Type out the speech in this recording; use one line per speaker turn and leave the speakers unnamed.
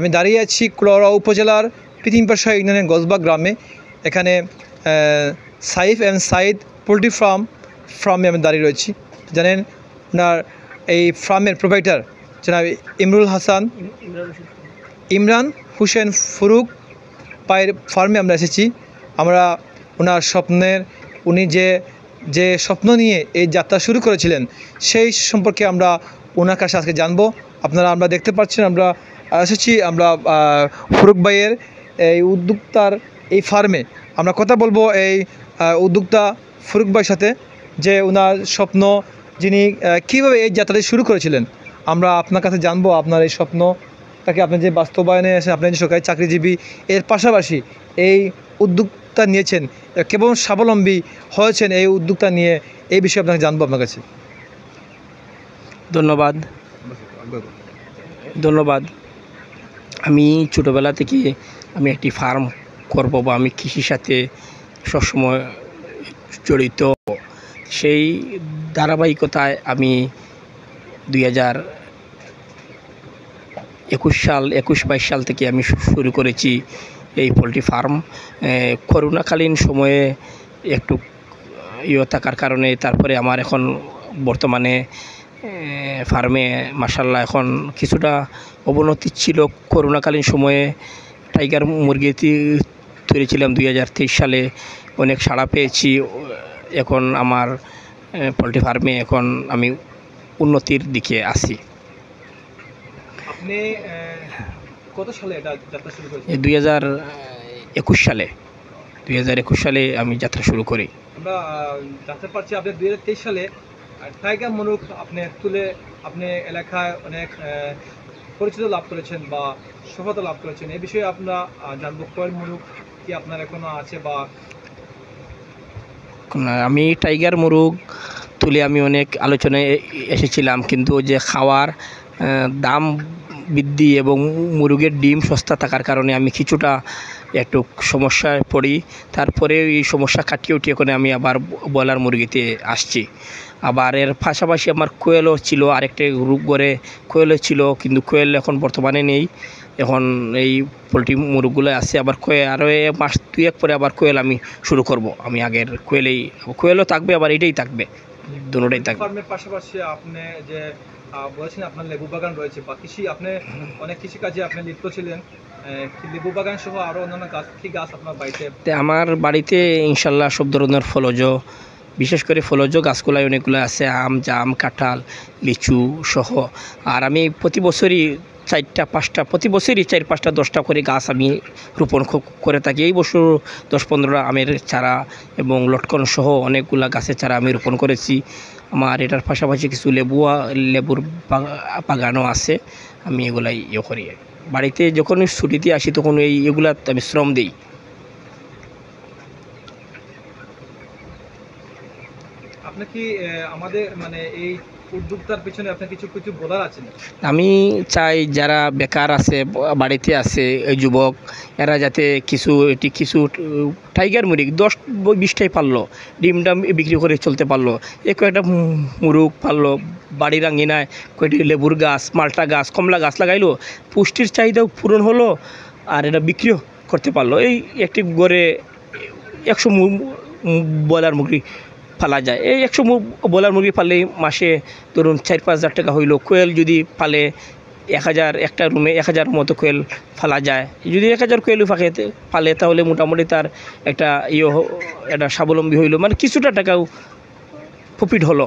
আমি দাঁড়িয়ে আছি কুলাউড়া উপজেলার পিতিমপাশা ইউনিয়নের গজবাগ গ্রামে। এখানে সাইফ অ্যান্ড সাইদ পোলট্রি ফার্মে আমি দাঁড়িয়ে রয়েছি। জানেন ওনার এই ফার্মের প্রোভাইডার জনাব ইমরান হুসেন ফুরুক পায়ের ফার্মে আমরা এসেছি। আমরা ওনার উনি যে স্বপ্ন নিয়ে এই যাত্রা শুরু করেছিলেন সেই সম্পর্কে আমরা ওনার কাছে আজকে জানবো। আমরা দেখতে পাচ্ছেন আমরা এসেছি ফুরুক ভাইয়ের এই উদ্যোক্তার এই ফার্মে। আমরা কথা বলবো এই উদ্যোক্তা ফুরুক ভাইয়ের সাথে যে ওনার স্বপ্ন যিনি কীভাবে এই যাত্রাটি শুরু করেছিলেন। আমরা আপনার কাছে জানবো আপনার এই স্বপ্নটাকে আপনি যে বাস্তবায়নে এসে আপনি যে সরকারি চাকরিজীবী এর পাশাপাশি এই উদ্যোক্তা নিয়েছেন, কেবল স্বাবলম্বী হয়েছেন এই উদ্যোক্তা নিয়ে, এই বিষয়ে আপনাকে জানবো আপনার কাছে।
ধন্যবাদ। আমি ছোটোবেলা থেকে আমি একটি ফার্ম করব বা আমি কৃষির সাথে সবসময় জড়িত। সেই ধারাবাহিকতায় আমি 2021-22 সাল থেকে আমি শুরু করেছি এই পোলট্রি ফার্ম। করোনাকালীন সময়ে একটু থাকার কারণে তারপরে আমার এখন বর্তমানে ফার্মে মাশাআল্লাহ এখন কিছুটা অবনতি ছিল। করোনাকালীন সময়ে টাইগার মুরগি তুলেছিলাম 2023 সালে, অনেক সাড়া পেয়েছি। এখন আমার পোলট্রি ফার্মে এখন আমি উন্নতির দিকে আছি।
আপনি কত সালে এটা যাত্রা শুরু করেছেন?
2021 সালে আমি যাত্রা শুরু করি।
আমরা জানতে পারছি আপনি 2023 সালে টাইগার মুরগ আপনি এলাকায় অনেক পরিচিত লাভ করেছেন বা সফলতা লাভ করেছেন। এই বিষয়ে আমরা জানবো কোয়েল মুরগ কি আপনার এখনো আছে বা?
আমি টাইগার মুরগ তুলে আমি অনেক আলোচনায় এসেছিলাম, কিন্তু যে খাওয়ার দাম বৃদ্ধি এবং মুরগের ডিম সস্তা থাকার কারণে আমি কিছুটা একটু সমস্যায় পড়ি। তারপরে এই সমস্যা কাটিয়ে উঠিয়ে করে আমি আবার ব্রয়লার মুরগিতে আসছি। আবার এর পাশাপাশি আমার কোয়েলও ছিল, আরেকটা গ্রুপ করে কোয়েলও ছিল, কিন্তু কোয়েল এখন বর্তমানে নেই। এখন এই পোলট্রি মুরগগুলো আছে। আবার আরও মাস 2-1 পরে আবার কোয়েল আমি শুরু করব। আমি আগের কোয়েলও থাকবে, আবার এটাই থাকবে, দুটোটাই থাকবে।
ফার্মের পাশাপাশি আপনি যে বলেছেন আপনার লেবু বাগান রয়েছে বা আপনি অনেক কৃষিকাজে আপনি লিপ্ত ছিলেন, লেবু বাগান সহ আরও অন্যান্য গাছ আপনার বাড়িতে?
আমার বাড়িতে ইনশাল্লাহ সব ধরনের ফলজ, বিশেষ করে ফলজ গাছগুলাই অনেকগুলো আছে, আম, জাম, কাঁঠাল, লিচু সহ। আর আমি প্রতি বছরই 4-5টা 10টা করে গাছ আমি রোপণ করে থাকি। এই বছর 10-15টা আমের চারা এবং লটকন সহ অনেকগুলা গাছের চারা আমি রোপণ করেছি। আমার এটার পাশাপাশি কিছু লেবুর বাগানও আছে। আমি এগুলাই করি। বাড়িতে যখন ছুটিতে আসি তখন এগুলা আমি শ্রম দিই।
আপনি কি আমাদের এই উদ্যোক্তার পিছনে আপনার কিছু বলার আছে?
আমি চাই যারা বেকার আছে, বাড়িতে আছে, এই যুবক, এরা যাতে কিছু টাইগার মুরগি 10-20টাই পারলো, ডিমটা বিক্রি করে চলতে পারলো, কয়েকটা মুরগ পারলো, বাড়ির আঙিনায় কয়েকটি লেবুর গাছ, মালটা গাছ, কমলা গাছ লাগাইলো, পুষ্টির চাহিদাও পূরণ হলো, আর এটা বিক্রিও করতে পারলো। এই একটি গড়ে 100 ব্রয়লার মুরগি পালা যায়। এই 100 ব্রয়লার মুরগি পালে মাসে ধরুন 4-5 হাজার টাকা হইল। কোয়েল যদি পালে 1000, একটা রুমে 1000 মতো কোয়েল ফালা যায়। যদি 1000 কোয়েল পালে তাহলে মোটামুটি তার একটা স্বাবলম্বী হইল, কিছুটা টাকাও প্রফিট হলো।